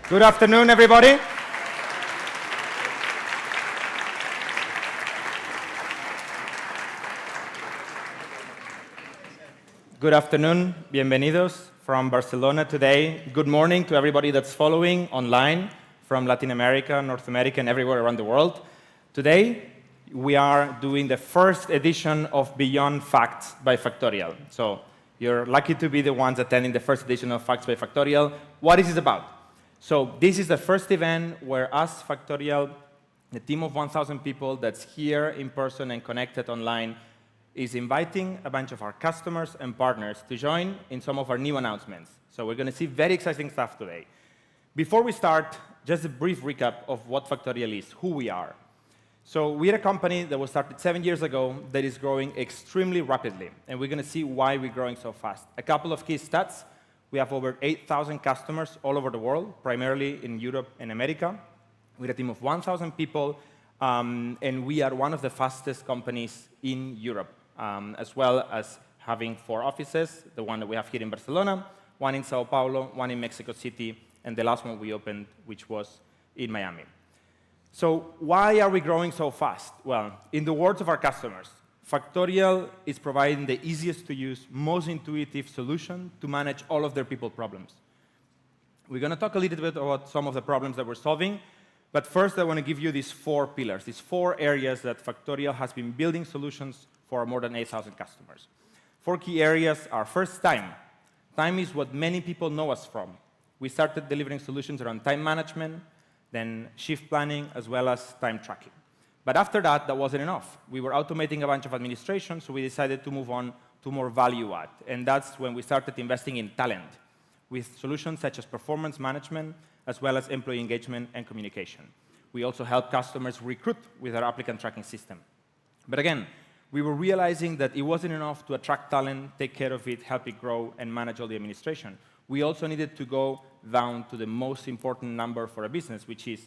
Good afternoon, everybody. Good afternoon, bienvenidos from Barcelona today. Good morning to everybody that's following online from Latin America, North America, and everywhere around the world. Today, we are doing the first edition of Beyond Facts by Factorial. So you're lucky to be the ones attending the first edition of Facts by Factorial. What is it about? So this is the first event where us, Factorial, the team of 1,000 people that's here in person and connected online, is inviting a bunch of our customers and partners to join in some of our new announcements. So we're going to see very exciting stuff today. Before we start, just a brief recap of what Factorial is, who we are. So we're a company that was started 7 years ago that is growing extremely rapidly, and we're going to see why we're growing so fast. A couple of key stats. We have over 8,000 customers all over the world, primarily in Europe and America. We're a team of 1,000 people, and we are one of the fastest companies in Europe, as well as having 4 offices, the one that we have here in Barcelona, one in Sao Paulo, one in Mexico City, and the last one we opened, which was in Miami. So why are we growing so fast? Well, in the words of our customers, Factorial is providing the easiest to use, most intuitive solution to manage all of their people problems. We're going to talk a little bit about some of the problems that we're solving, but first I want to give you these 4 pillars, these 4 areas that Factorial has been building solutions for more than 8,000 customers. 4 key areas are first, time. Time is what many people know us from. We started delivering solutions around time management, then shift planning, as well as time tracking. But after that, that wasn't enough. We were automating a bunch of administration, so we decided to move on to more value add. And that's when we started investing in talent, with solutions such as performance management, as well as employee engagement and communication. We also help customers recruit with our applicant tracking system. But again, we were realizing that it wasn't enough to attract talent, take care of it, help it grow, and manage all the administration. We also needed to go down to the most important number for a business, which is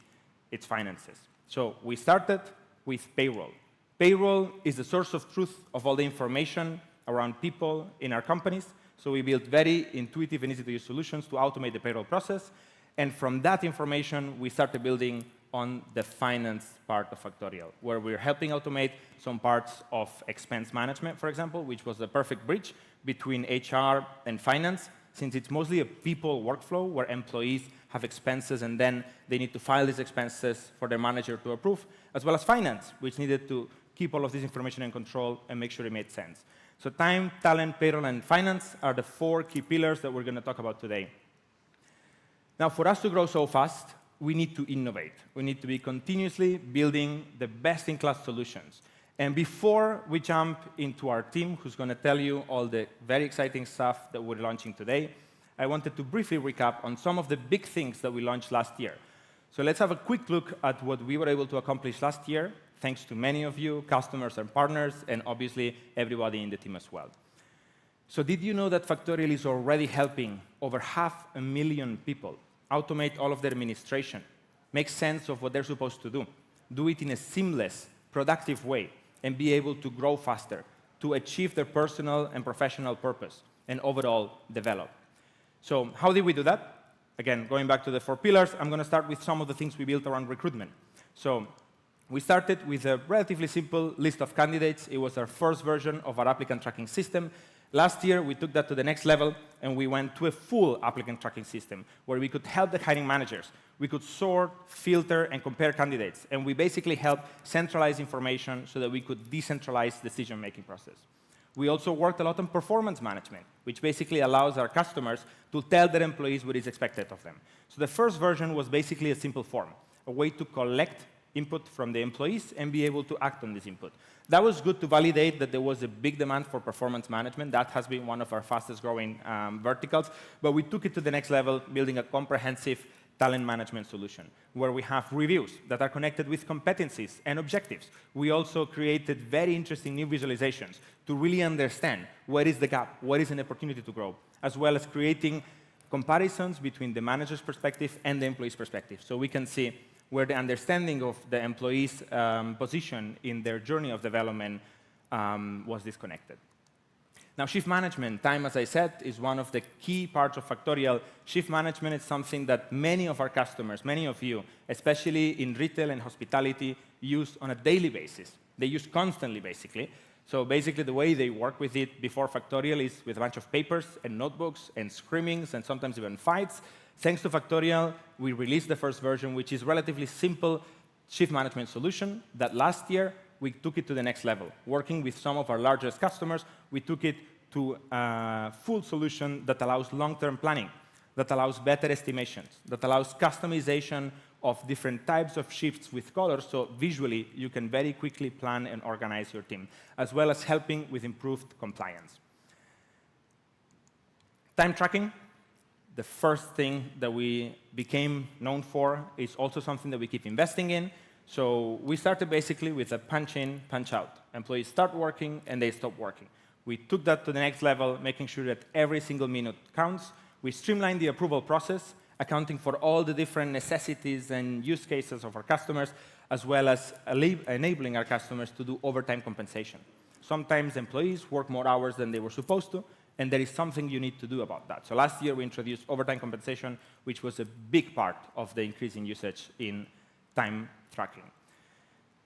its finances. So we started with payroll. Payroll is the source of truth of all the information around people in our companies. So we built very intuitive and easy-to-use solutions to automate the payroll process. And from that information, we started building on the finance part of Factorial, where we're helping automate some parts of expense management, for example, which was the perfect bridge between HR and finance, since it's mostly a people workflow where employees have expenses and then they need to file these expenses for their manager to approve, as well as finance, which needed to keep all of this information in control and make sure it made sense. So time, talent, payroll, and finance are the 4 key pillars that we're going to talk about today. Now, for us to grow so fast, we need to innovate. We need to be continuously building the best-in-class solutions. And before we jump into our team, who's going to tell you all the very exciting stuff that we're launching today, I wanted to briefly recap on some of the big things that we launched last year. So let's have a quick look at what we were able to accomplish last year, thanks to many of you, customers and partners, and obviously everybody in the team as well. So did you know that Factorial is already helping over 500,000 people automate all of their administration, make sense of what they're supposed to do it in a seamless, productive way, and be able to grow faster, to achieve their personal and professional purpose, and overall develop. So how did we do that? Again, going back to the 4 pillars, I'm going to start with some of the things we built around recruitment. So we started with a relatively simple list of candidates. It was our first version of our applicant tracking system. Last year, we took that to the next level, and we went to a full applicant tracking system where we could help the hiring managers. We could sort, filter, and compare candidates. And we basically helped centralize information so that we could decentralize the decision-making process. We also worked a lot on performance management, which basically allows our customers to tell their employees what is expected of them. So the first version was basically a simple form, a way to collect input from the employees and be able to act on this input. That was good to validate that there was a big demand for performance management. That has been one of our fastest growing verticals. But we took it to the next level, building a comprehensive talent management solution, where we have reviews that are connected with competencies and objectives. We also created very interesting new visualizations to really understand where is the gap, what is an opportunity to grow, as well as creating comparisons between the manager's perspective and the employee's perspective. So we can see where the understanding of the employee's position in their journey of development was disconnected. Now, shift management, time, as I said, is one of the key parts of Factorial. Shift management is something that many of our customers, many of you, especially in retail and hospitality, use on a daily basis. They use constantly, basically. So basically, the way they work with it before Factorial is with a bunch of papers and notebooks and screamings and sometimes even fights. Thanks to Factorial, we released the first version, which is relatively simple shift management solution that last year we took it to the next level. Working with some of our largest customers, we took it to a full solution that allows long-term planning, that allows better estimations, that allows customization of different types of shifts with colors, so visually you can very quickly plan and organize your team, as well as helping with improved compliance. Time tracking, the first thing that we became known for, is also something that we keep investing in. So we started basically with a punch in, punch out. Employees start working and they stop working. We took that to the next level, making sure that every single minute counts. We streamlined the approval process, accounting for all the different necessities and use cases of our customers, as well as enabling our customers to do overtime compensation. Sometimes employees work more hours than they were supposed to, and there is something you need to do about that. So last year we introduced overtime compensation, which was a big part of the increase in usage in time tracking.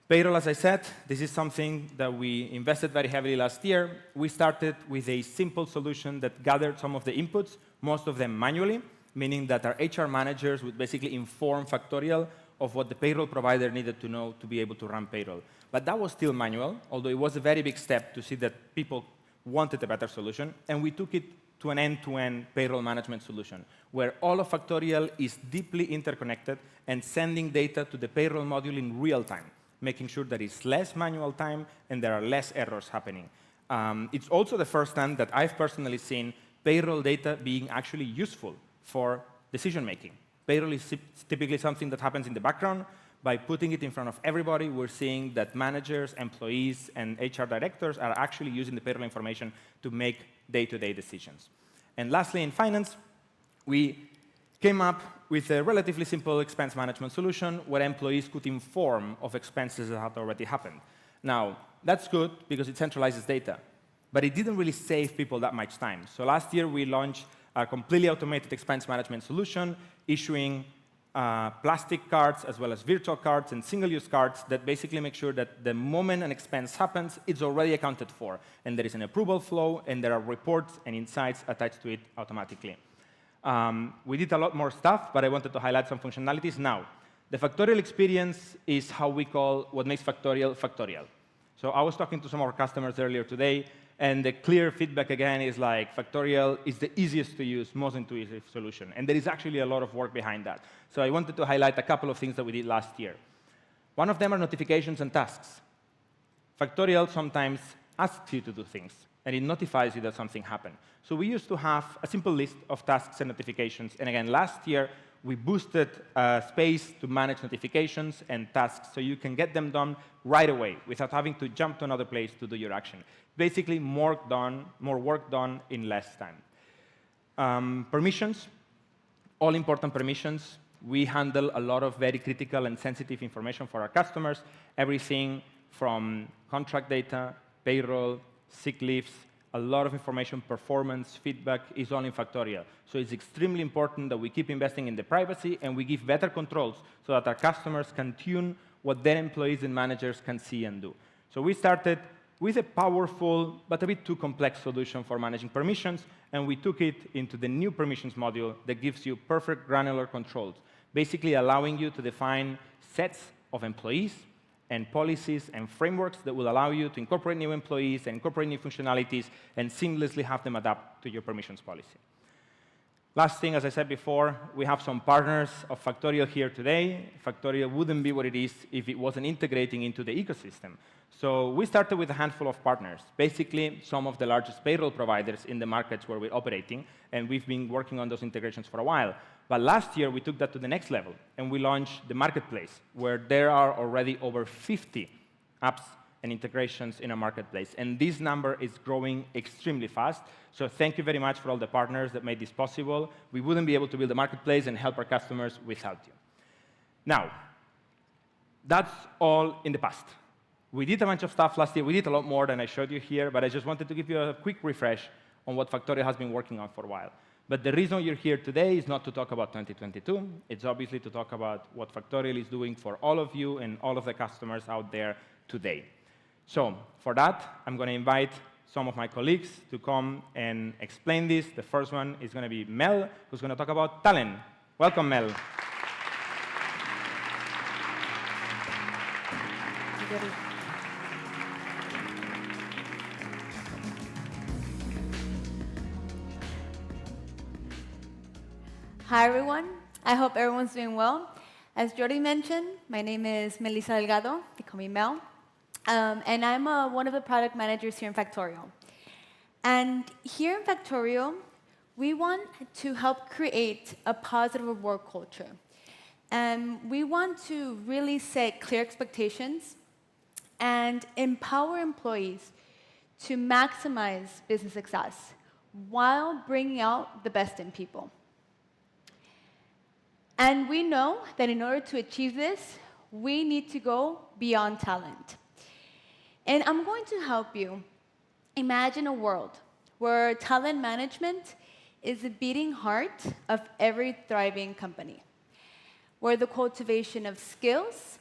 Payroll, as I said, this is something that we invested very heavily last year. We started with a simple solution that gathered some of the inputs, most of them manually, meaning that our HR managers would basically inform Factorial of what the payroll provider needed to know to be able to run payroll. But that was still manual, although it was a very big step to see that people wanted a better solution, and we took it to an end-to-end payroll management solution, where all of Factorial is deeply interconnected and sending data to the payroll module in real time, making sure that it's less manual time and there are less errors happening. It's also the first time that I've personally seen payroll data being actually useful for decision-making. Payroll is typically something that happens in the background. By putting it in front of everybody, we're seeing that managers, employees, and HR directors are actually using the payroll information to make day-to-day decisions. And lastly, in finance, we came up with a relatively simple expense management solution where employees could inform of expenses that had already happened. Now, that's good because it centralizes data, but it didn't really save people that much time. So last year, we launched a completely automated expense management solution, issuing plastic cards as well as virtual cards and single-use cards that basically make sure that the moment an expense happens, it's already accounted for, and there is an approval flow, and there are reports and insights attached to it automatically. We did a lot more stuff, but I wanted to highlight some functionalities. Now, the Factorial experience is how we call what makes Factorial Factorial. So I was talking to some of our customers earlier today, and the clear feedback again is like Factorial is the easiest to use, most intuitive solution. And there is actually a lot of work behind that. So I wanted to highlight a couple of things that we did last year. One of them are notifications and tasks. Factorial sometimes asks you to do things, and it notifies you that something happened. So we used to have a simple list of tasks and notifications. And again, last year, we boosted space to manage notifications and tasks so you can get them done right away without having to jump to another place to do your action. Basically, more work done in less time. Permissions, all important permissions. We handle a lot of very critical and sensitive information for our customers, everything from contract data, payroll, sick leaves, a lot of information, performance, feedback is all in Factorial. So it's extremely important that we keep investing in the privacy and we give better controls so that our customers can tune what their employees and managers can see and do. So we started with a powerful but a bit too complex solution for managing permissions, and we took it into the new permissions module that gives you perfect granular controls, basically allowing you to define sets of employees and policies and frameworks that will allow you to incorporate new employees and incorporate new functionalities and seamlessly have them adapt to your permissions policy. Last thing, as I said before, we have some partners of Factorial here today. Factorial wouldn't be what it is if it wasn't integrating into the ecosystem. So we started with a handful of partners, basically some of the largest payroll providers in the markets where we're operating, and we've been working on those integrations for a while. But last year, we took that to the next level, and we launched the marketplace, where there are already over 50 apps and integrations in a marketplace. And this number is growing extremely fast. So thank you very much for all the partners that made this possible. We wouldn't be able to build a marketplace and help our customers without you. Now, that's all in the past. We did a bunch of stuff last year. We did a lot more than I showed you here, but I just wanted to give you a quick refresh on what Factorial has been working on for a while. But the reason you're here today is not to talk about 2022. It's obviously to talk about what Factorial is doing for all of you and all of the customers out there today. So for that, I'm going to invite some of my colleagues to come and explain this. The first one is going to be Mel, who's going to talk about talent. Welcome, Mel. Hi, everyone. I hope everyone's doing well. As Jordi mentioned, my name is Melissa Delgado. They call me Mel. And I'm one of the product managers here in Factorial. And here in Factorial, we want to help create a positive work culture. And we want to really set clear expectations and empower employees to maximize business success while bringing out the best in people. And we know that in order to achieve this, we need to go beyond talent. And I'm going to help you imagine a world where talent management is the beating heart of every thriving company, where the cultivation of skills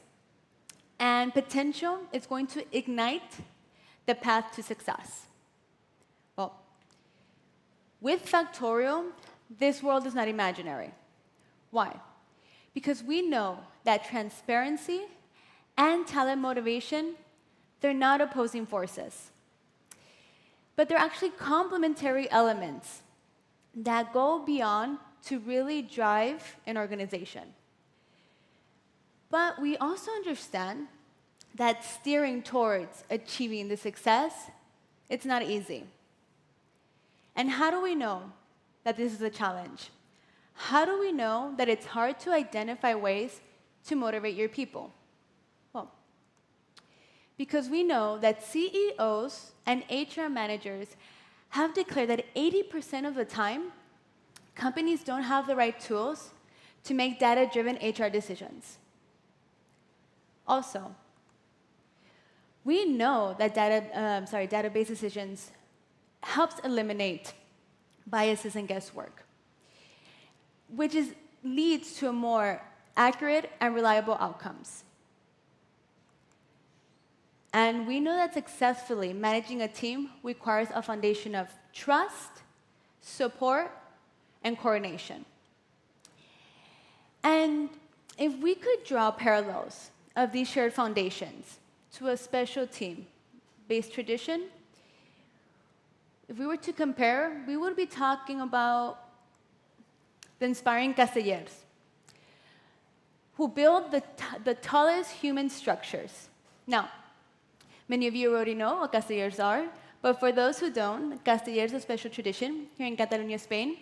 and potential is going to ignite the path to success. Well, with Factorial, this world is not imaginary. Why? Because we know that transparency and talent motivation, they're not opposing forces. But they're actually complementary elements that go beyond to really drive an organization. But we also understand that steering towards achieving the success, it's not easy. And how do we know that this is a challenge? How do we know that it's hard to identify ways to motivate your people? Well, because we know that CEOs and HR managers have declared that 80% of the time, companies don't have the right tools to make data-driven HR decisions. Also, we know that database decisions helps eliminate biases and guesswork, which leads to a more accurate and reliable outcomes. And we know that successfully managing a team requires a foundation of trust, support, and coordination. And if we could draw parallels of these shared foundations to a special team-based tradition, if we were to compare, we would be talking about the inspiring Castellers, who build the tallest human structures. Now, many of you already know what Castellers are, but for those who don't, Castellers is a special tradition here in Catalonia, Spain,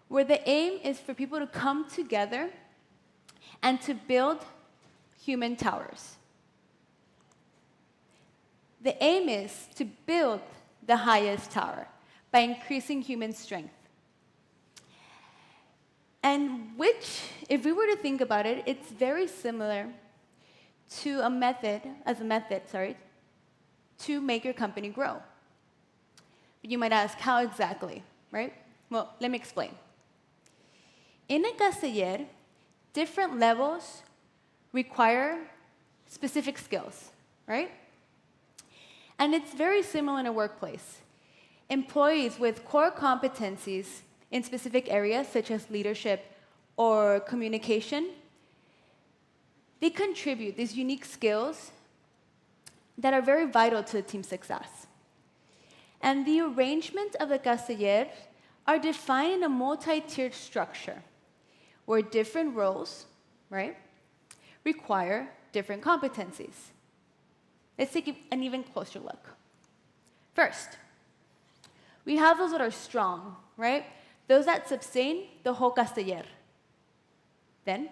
where the aim is for people to come together and to build human towers. The aim is to build the highest tower by increasing human strength. And which, if we were to think about it, it's very similar to a method, to make your company grow. But you might ask, how exactly, right? Well, let me explain. In a Casteller, different levels require specific skills, right? And it's very similar in a workplace. Employees with core competencies in specific areas, such as leadership or communication, they contribute these unique skills that are very vital to the team's success. And the arrangement of the Castellers are defined in a multi-tiered structure, where different roles, right, require different competencies. Let's take an even closer look. First, we have those that are strong, right? Those that sustain the whole Casteller. Then,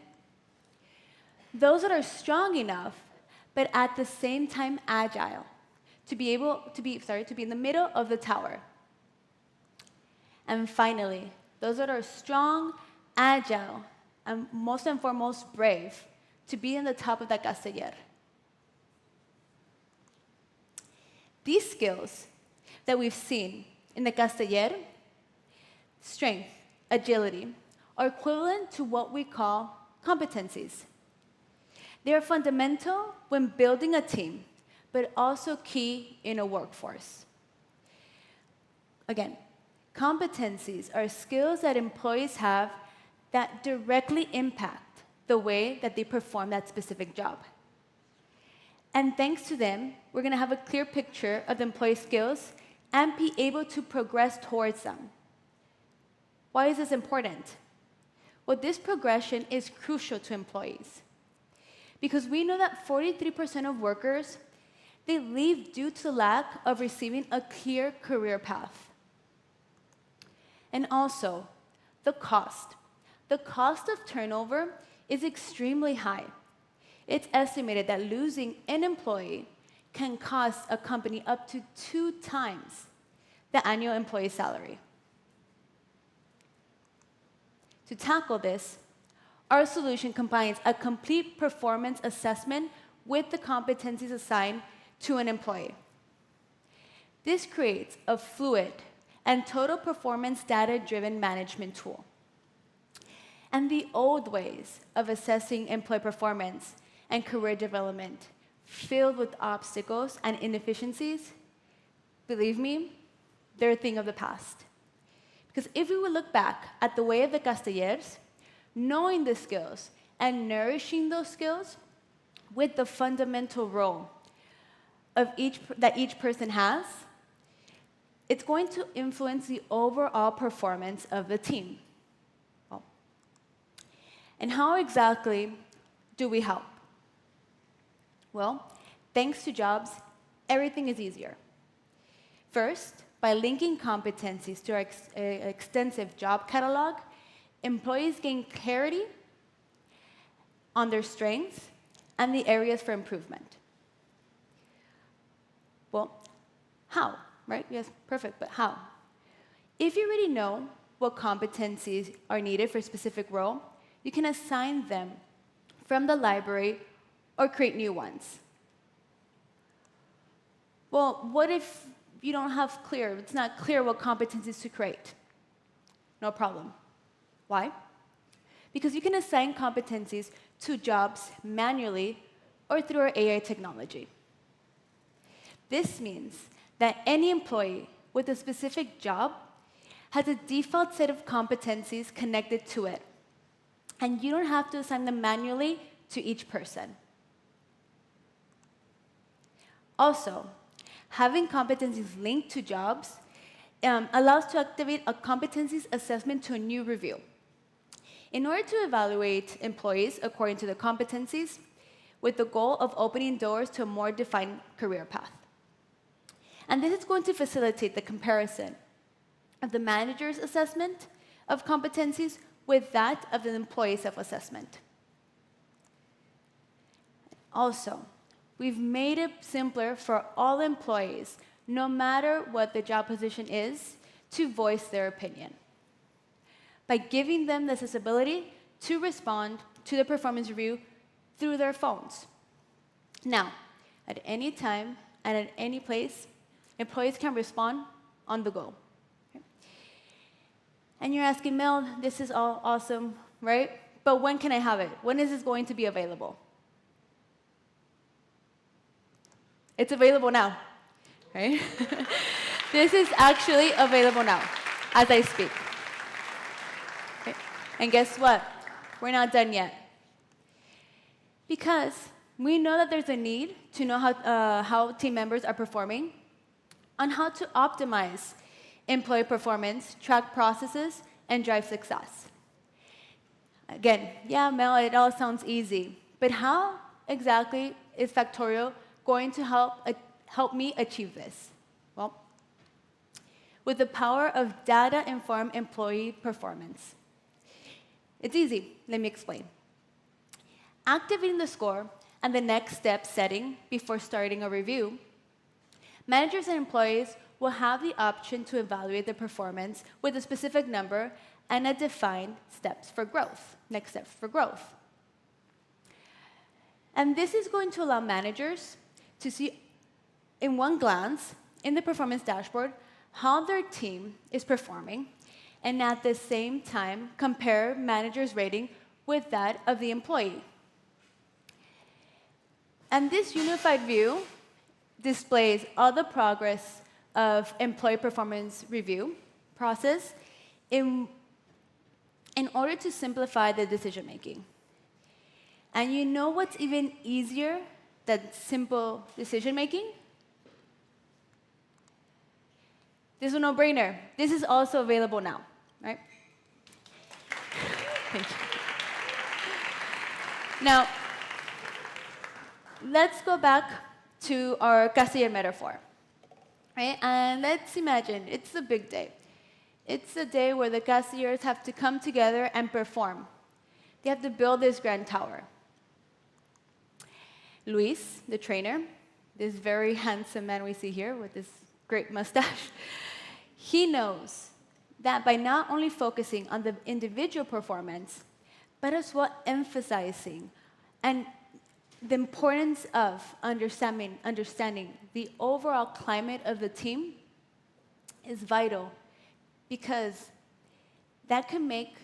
those that are strong enough, but at the same time agile, to be in the middle of the tower. And finally, those that are strong, agile, and most and foremost brave, to be in the top of that Casteller. These skills that we've seen in the Casteller, strength, agility, are equivalent to what we call competencies. They are fundamental when building a team, but also key in a workforce. Again, competencies are skills that employees have that directly impact the way that they perform that specific job. And thanks to them, we're going to have a clear picture of the employee skills and be able to progress towards them. Why is this important? Well, this progression is crucial to employees because we know that 43% of workers, they leave due to the lack of receiving a clear career path. And also, the cost. The cost of turnover is extremely high. It's estimated that losing an employee can cost a company up to 2 times the annual employee salary. To tackle this, our solution combines a complete performance assessment with the competencies assigned to an employee. This creates a fluid and total performance data-driven management tool. And the old ways of assessing employee performance and career development, filled with obstacles and inefficiencies, believe me, they're a thing of the past. Because if we would look back at the way of the Castellers, knowing the skills and nourishing those skills with the fundamental role of that each person has, it's going to influence the overall performance of the team. Well, and how exactly do we help? Well, thanks to jobs, everything is easier. First, by linking competencies to our extensive job catalog, employees gain clarity on their strengths and the areas for improvement. Well, how, right? Yes, perfect, but how? If you already know what competencies are needed for a specific role, you can assign them from the library or create new ones. Well, what if you don't have it's not clear what competencies to create? No problem. Why? Because you can assign competencies to jobs manually or through our AI technology. This means that any employee with a specific job has a default set of competencies connected to it, and you don't have to assign them manually to each person. Also, having competencies linked to jobs allows to activate a competencies assessment to a new review. In order to evaluate employees according to the competencies, with the goal of opening doors to a more defined career path. And this is going to facilitate the comparison of the manager's assessment of competencies with that of the employee self-assessment. Also, we've made it simpler for all employees, no matter what the job position is, to voice their opinion by giving them the accessibility to respond to the performance review through their phones. Now, at any time and at any place, employees can respond on the go. Okay? And you're asking, Mel, this is all awesome, right? But when can I have it? When is this going to be available? It's available now, right? This is actually available now, as I speak. Okay. And guess what? We're not done yet. Because we know that there's a need to know how team members are performing, on how to optimize employee performance, track processes, and drive success. Again, yeah, Mel, it all sounds easy, but how exactly is Factorial going to help me achieve this? Well, with the power of data-informed employee performance. It's easy. Let me explain. Activating the score and the next step setting before starting a review, managers and employees will have the option to evaluate their performance with a specific number and a defined steps for growth, next steps for growth. And this is going to allow managers to see in one glance, in the performance dashboard, how their team is performing, and at the same time, compare manager's rating with that of the employee. And this unified view displays all the progress of employee performance review process in order to simplify the decision-making. And you know what's even easier than simple decision-making? This is a no-brainer. This is also available now, right? Thank you. Now, let's go back to our casilla metaphor, right? And let's imagine it's a big day. It's a day where the casillers have to come together and perform. They have to build this grand tower. Luis, the trainer, this very handsome man we see here with this great mustache, he knows that by not only focusing on the individual performance, but as well emphasizing and the importance of understanding the overall climate of the team is vital, because that can make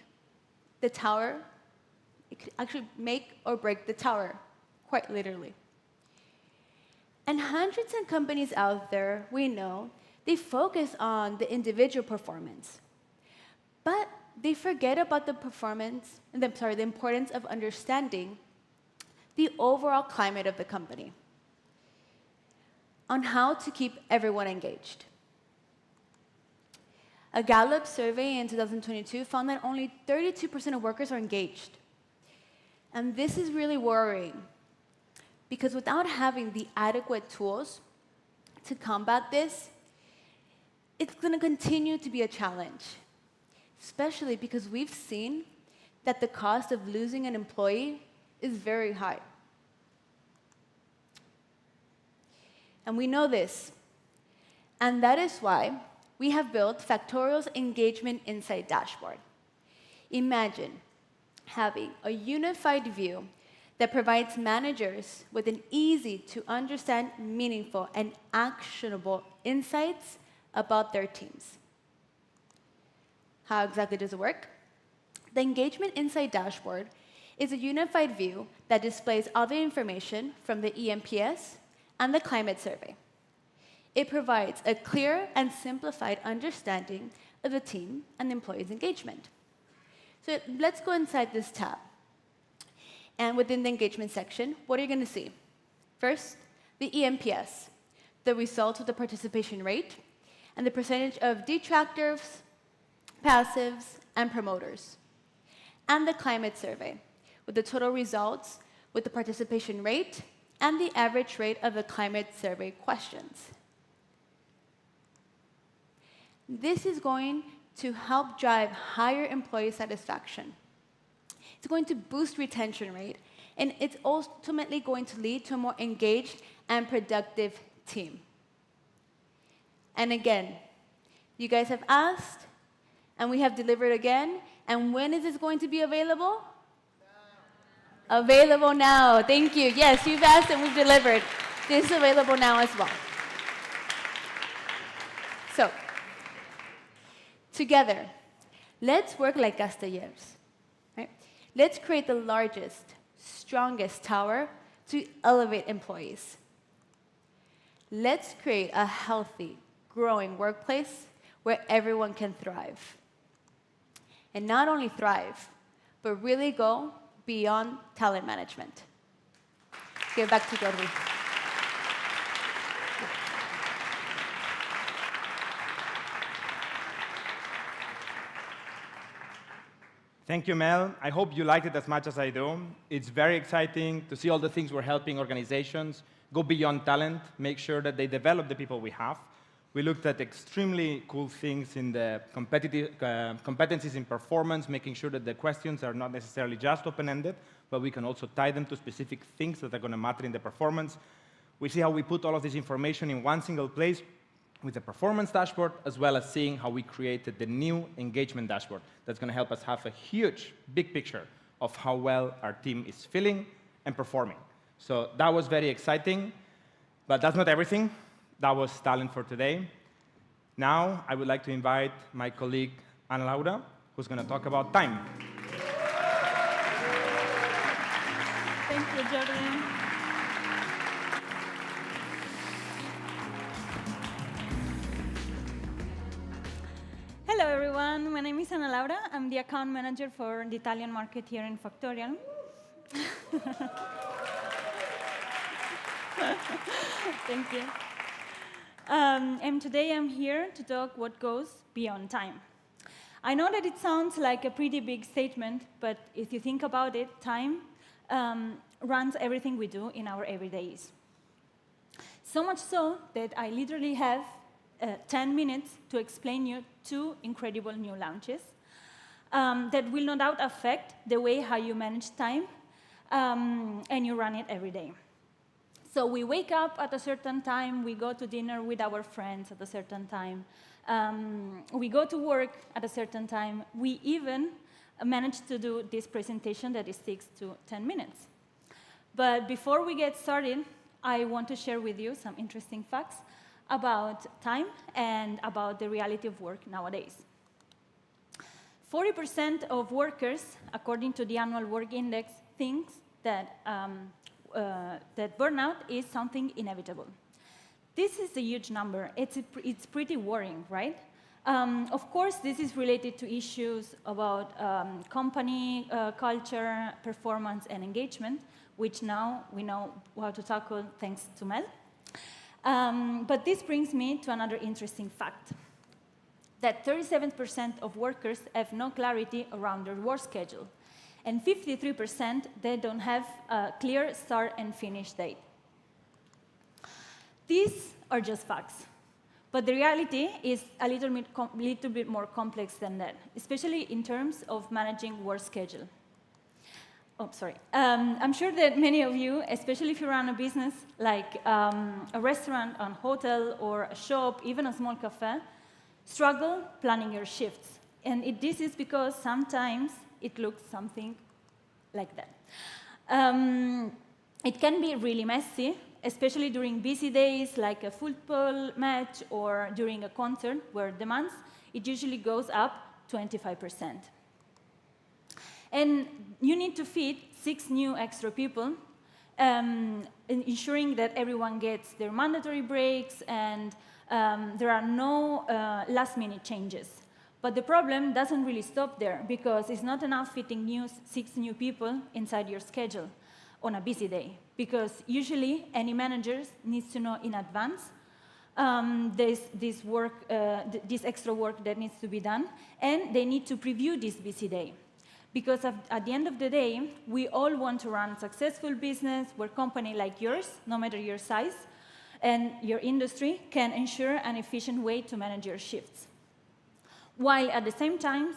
the tower, it could actually make or break the tower, quite literally. And hundreds of companies out there, we know, they focus on the individual performance, but they forget about the importance of understanding the overall climate of the company, on how to keep everyone engaged. A Gallup survey in 2022 found that only 32% of workers are engaged. And this is really worrying, because without having the adequate tools to combat this, it's going to continue to be a challenge, especially because we've seen that the cost of losing an employee is very high. And we know this. And that is why we have built Factorial's Engagement Insight Dashboard. Imagine having a unified view that provides managers with an easy-to-understand, meaningful, and actionable insights about their teams. How exactly does it work? The Engagement Insight Dashboard is a unified view that displays all the information from the EMPS and the climate survey. It provides a clear and simplified understanding of the team and the employee's engagement. So let's go inside this tab. And within the engagement section, what are you going to see? First, the EMPS, the results of the participation rate, and the percentage of detractors, passives, and promoters. And the climate survey, with the total results, with the participation rate, and the average rate of the climate survey questions. This is going to help drive higher employee satisfaction. It's going to boost retention rate, and it's ultimately going to lead to a more engaged and productive team. And again, you guys have asked, and we have delivered again, and when is this going to be available? Now. Available now. Thank you. Yes, you've asked and we've delivered. This is available now as well. So, together, let's work like castellers. Right? Let's create the largest, strongest tower to elevate employees. Let's create a healthy, growing workplace where everyone can thrive. And not only thrive, but really go beyond talent management. Give back to Jordi. Thank you, Mel. I hope you liked it as much as I do. It's very exciting to see all the things we're helping organizations go beyond talent, make sure that they develop the people we have. We looked at extremely cool things in the competencies in performance, making sure that the questions are not necessarily just open-ended, but we can also tie them to specific things that are going to matter in the performance. We see how we put all of this information in one single place with the performance dashboard, as well as seeing how we created the new engagement dashboard that's going to help us have a huge, big picture of how well our team is feeling and performing. So that was very exciting, but that's not everything. That was talent for today. Now, I would like to invite my colleague, Ana Laura, who's going to talk about time. Thank you, Jordi. Hello, everyone. My name is Ana Laura. I'm the account manager for the Italian market here in Factorial. Thank you. And today I'm here to talk what goes beyond time. I know that it sounds like a pretty big statement, but if you think about it, time runs everything we do in our everydays. So much so that I literally have 10 minutes to explain you 2 incredible new launches that will no doubt affect the way how you manage time and you run it every day. So we wake up at a certain time, we go to dinner with our friends at a certain time, we go to work at a certain time, we even manage to do this presentation that is 6 to 10 minutes. But before we get started, I want to share with you some interesting facts about time and about the reality of work nowadays. 40% of workers, according to the annual work index, thinks that that burnout is something inevitable. This is a huge number. It's pretty worrying, right? Of course, this is related to issues about company culture, performance, and engagement, which now we know how to tackle thanks to Mel. But this brings me to another interesting fact, that 37% of workers have no clarity around their work schedule. And 53%, they don't have a clear start and finish date. These are just facts. But the reality is a little bit more complex than that, especially in terms of managing work schedule. Oh, sorry. I'm sure that many of you, especially if you run a business like a restaurant, a hotel, or a shop, even a small cafe, struggle planning your shifts. And this is because sometimes it looks something like that. It can be really messy, especially during busy days like a football match or during a concert where demands, it usually goes up 25%. And you need to feed 6 new extra people, ensuring that everyone gets their mandatory breaks and there are no last-minute changes. But the problem doesn't really stop there, because it's not enough fitting 6 new people inside your schedule on a busy day, because usually any manager needs to know in advance this extra work that needs to be done, and they need to preview this busy day. Because at the end of the day, we all want to run a successful business where a company like yours, no matter your size and your industry, can ensure an efficient way to manage your shifts. While at the same time,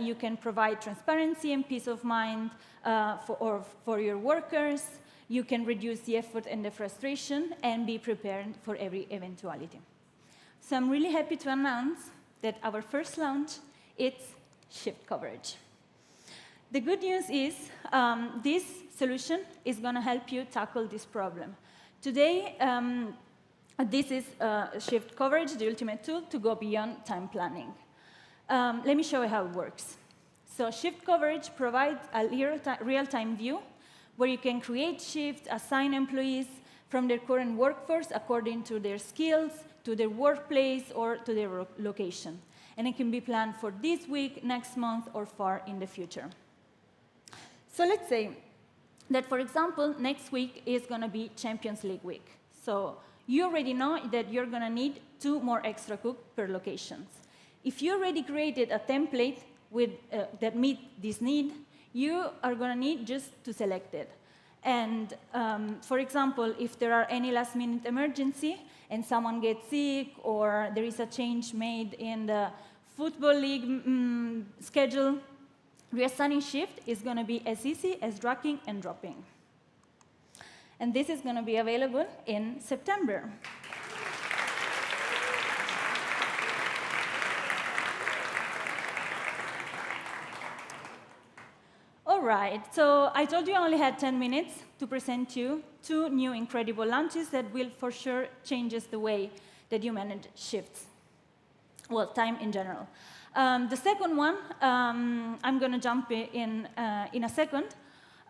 you can provide transparency and peace of mind for your workers, you can reduce the effort and the frustration, and be prepared for every eventuality. So I'm really happy to announce that our first launch is shift coverage. The good news is this solution is going to help you tackle this problem. Today, this is shift coverage, the ultimate tool to go beyond time planning. Let me show you how it works. So shift coverage provides a real-time view where you can create shifts, assign employees from their current workforce according to their skills, to their workplace, or to their location. And it can be planned for this week, next month, or far in the future. So let's say that, for example, next week is going to be Champions League week. So you already know that you're going to need 2 more extra cooks per location. If you already created a template that meets this need, you are going to need just to select it. And for example, if there are any last-minute emergency and someone gets sick or there is a change made in the football league schedule, reassigning shift is going to be as easy as dragging and dropping. And this is going to be available in September. All All right, so I told you I only had 10 minutes to present you 2 new incredible launches that will for sure changes the way that you manage shifts. Well, time in general. The second one, I'm going to jump in a second,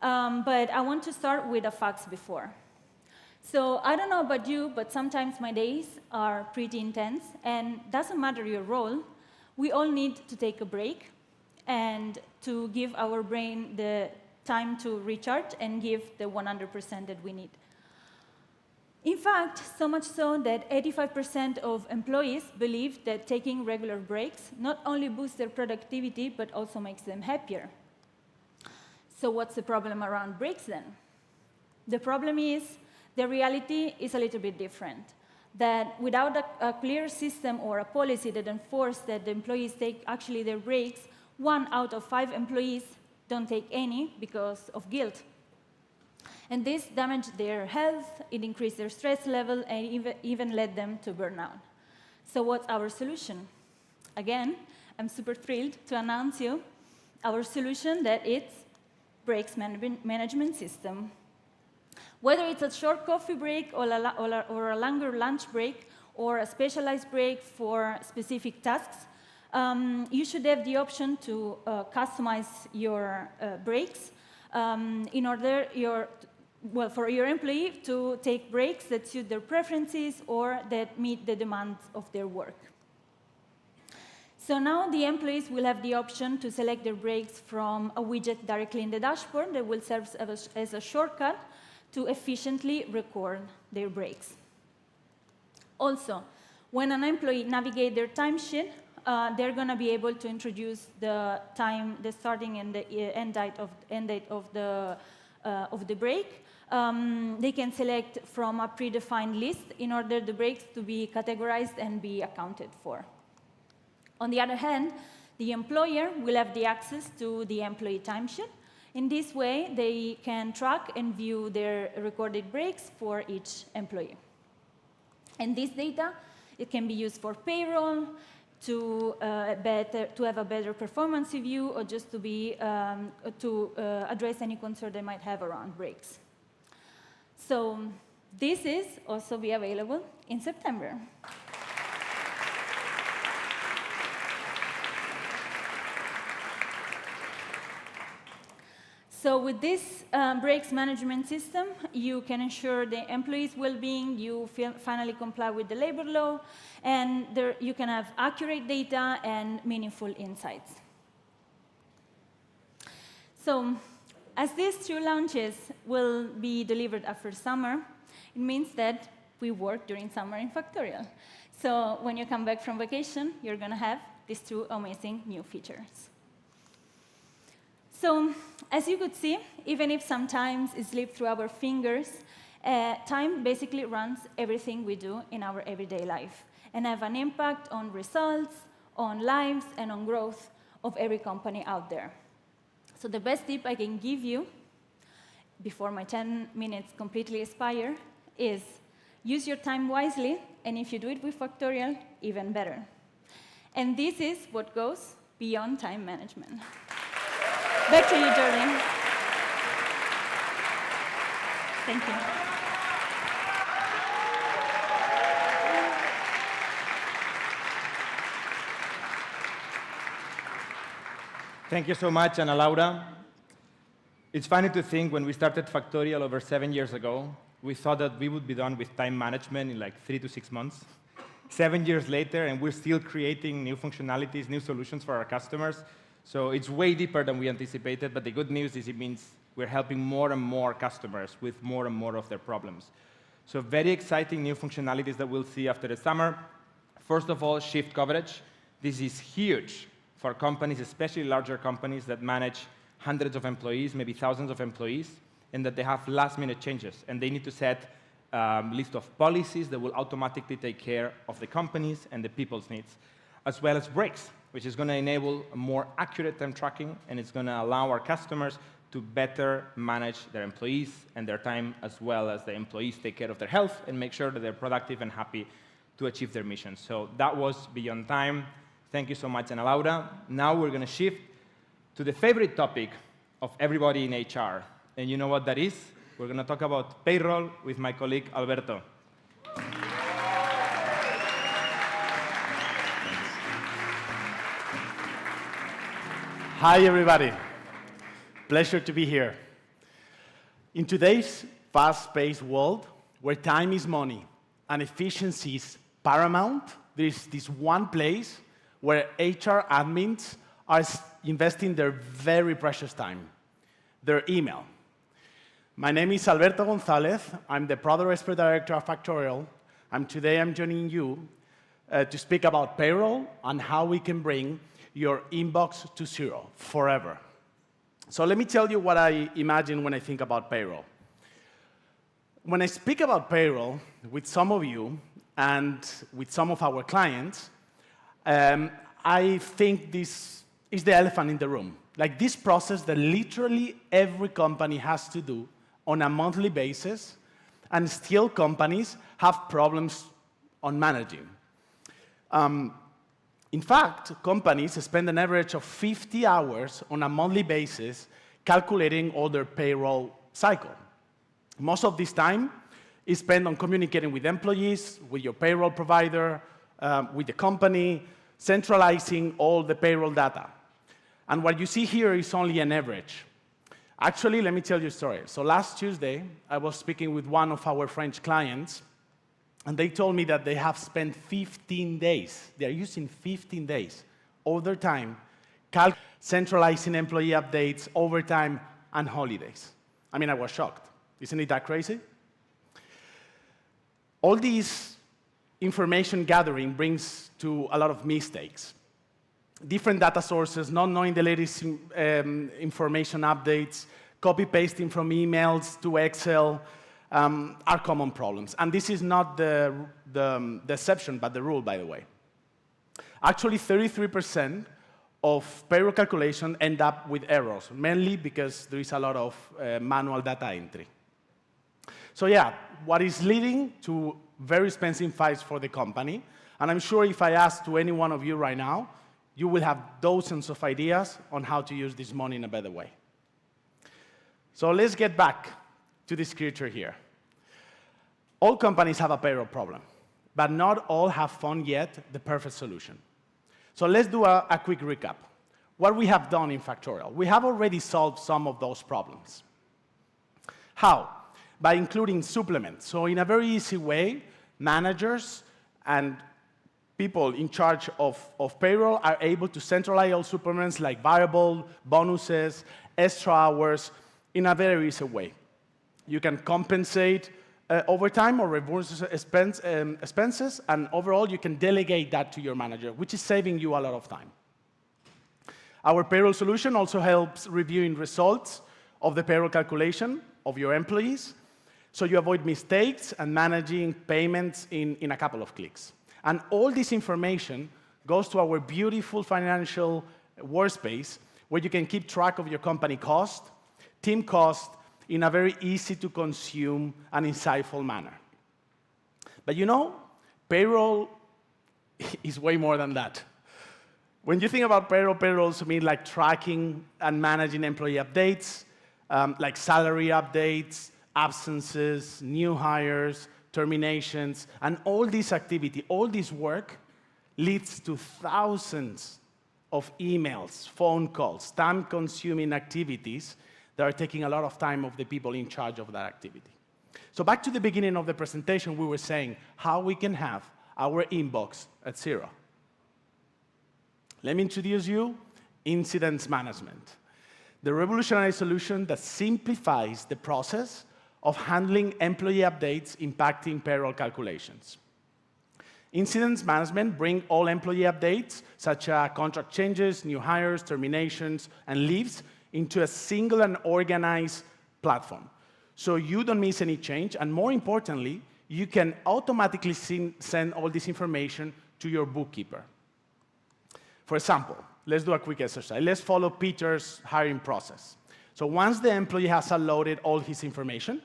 but I want to start with the facts before. So I don't know about you, but sometimes my days are pretty intense, and doesn't matter your role, we all need to take a break and to give our brain the time to recharge and give the 100% that we need. In fact, so much so that 85% of employees believe that taking regular breaks not only boosts their productivity, but also makes them happier. So what's the problem around breaks then? The problem is the reality is a little bit different. That without a clear system or a policy that enforces that the employees take actually their breaks, 1 out of 5 employees don't take any because of guilt. And this damages their health, it increased their stress level, and even led them to burnout. So what's our solution? Again, I'm super thrilled to announce you our solution that it's breaks management system. Whether it's a short coffee break or a longer lunch break or a specialized break for specific tasks, you should have the option to customize your breaks in order for your employee to take breaks that suit their preferences or that meet the demands of their work. So now the employees will have the option to select their breaks from a widget directly in the dashboard that will serve as a shortcut to efficiently record their breaks. Also, when an employee navigates their timesheet, they're going to be able to introduce the time, the starting and the end date of the break. They can select from a predefined list in order the breaks to be categorized and be accounted for. On the other hand, the employer will have the access to the employee timesheet. In this way, they can track and view their recorded breaks for each employee. And this data, it can be used for payroll, to have a better performance review, or just to address any concern they might have around breaks. So this is also be available in September. So with this breaks management system, you can ensure the employees' well-being, you finally comply with the labor law, and you can have accurate data and meaningful insights. So as these 2 launches will be delivered after summer, it means that we work during summer in Factorial. So when you come back from vacation, you're going to have these 2 amazing new features. So, as you could see, even if sometimes it slips through our fingers, time basically runs everything we do in our everyday life and have an impact on results, on lives, and on growth of every company out there. So the best tip I can give you before my 10 minutes completely expire is use your time wisely, and if you do it with Factorial, even better. And this is what goes beyond time management. Back to you, Jordi. Thank you. Thank you so much, Ana Laura. It's funny to think when we started Factorial over 7 years ago, we thought that we would be done with time management in like 3 to 6 months. 7 years later, and we're still creating new functionalities, new solutions for our customers. So it's way deeper than we anticipated, but the good news is it means we're helping more and more customers with more and more of their problems. So very exciting new functionalities that we'll see after the summer. First of all, shift coverage. This is huge for companies, especially larger companies that manage hundreds of employees, maybe thousands of employees, and that they have last-minute changes. And they need to set a list of policies that will automatically take care of the company's and the people's needs, as well as breaks, which is going to enable a more accurate time tracking, and it's going to allow our customers to better manage their employees and their time, as well as the employees take care of their health and make sure that they're productive and happy to achieve their mission. So that was Beyond Time. Thank you so much, Ana Laura. Now we're going to shift to the favorite topic of everybody in HR. And you know what that is? We're going to talk about payroll with my colleague, Alberto. Hi, everybody. Pleasure to be here. In today's fast-paced world, where time is money and efficiency is paramount, there is this one place where HR admins are investing their very precious time, their email. My name is Alberto González. I'm the Product Expert Director of Factorial, and today I'm joining you to speak about payroll and how we can bring your inbox to zero forever. So let me tell you what I imagine when I think about payroll. When I speak about payroll with some of you and with some of our clients, I think this is the elephant in the room. Like this process that literally every company has to do on a monthly basis, and still companies have problems on managing. In fact, companies spend an average of 50 hours on a monthly basis calculating all their payroll cycle. Most of this time is spent on communicating with employees, with your payroll provider, with the company, centralizing all the payroll data. And what you see here is only an average. Actually, let me tell you a story. So last Tuesday, I was speaking with one of our French clients, and they told me that they have spent 15 days. They are using 15 days of their time centralizing employee updates, overtime, and holidays. I mean, I was shocked. Isn't it that crazy? All this information gathering brings to a lot of mistakes. Different data sources, not knowing the latest information updates, copy-pasting from emails to Excel, are common problems. And this is not the exception, but the rule, by the way. Actually, 33% of payroll calculation end up with errors, mainly because there is a lot of manual data entry. So yeah, what is leading to very expensive files for the company. And I'm sure if I ask to any one of you right now, you will have dozens of ideas on how to use this money in a better way. So let's get back to this creature here. All companies have a payroll problem, but not all have found yet the perfect solution. So let's do a quick recap. What we have done in Factorial. We have already solved some of those problems. How? By including supplements. So in a very easy way, managers and people in charge of payroll are able to centralize all supplements like variable, bonuses, extra hours in a very easy way. You can compensate overtime or reverse expenses, and overall you can delegate that to your manager, which is saving you a lot of time. Our payroll solution also helps reviewing results of the payroll calculation of your employees, so you avoid mistakes and managing payments in a couple of clicks. And all this information goes to our beautiful financial workspace, where you can keep track of your company cost, team cost, in a very easy-to-consume and insightful manner. But you know, payroll is way more than that. When you think about payroll, payroll also means like tracking and managing employee updates, like salary updates, absences, new hires, terminations, and all this activity, all this work leads to thousands of emails, phone calls, time-consuming activities that are taking a lot of time of the people in charge of that activity. So back to the beginning of the presentation, we were saying how we can have our inbox at zero. Let me introduce you incidents management, the revolutionary solution that simplifies the process of handling employee updates impacting payroll calculations. Incidents management bring all employee updates, such as contract changes, new hires, terminations, and leaves, into a single and organized platform. So you don't miss any change, and more importantly, you can automatically send all this information to your bookkeeper. For example, let's do a quick exercise. Let's follow Peter's hiring process. So once the employee has uploaded all his information,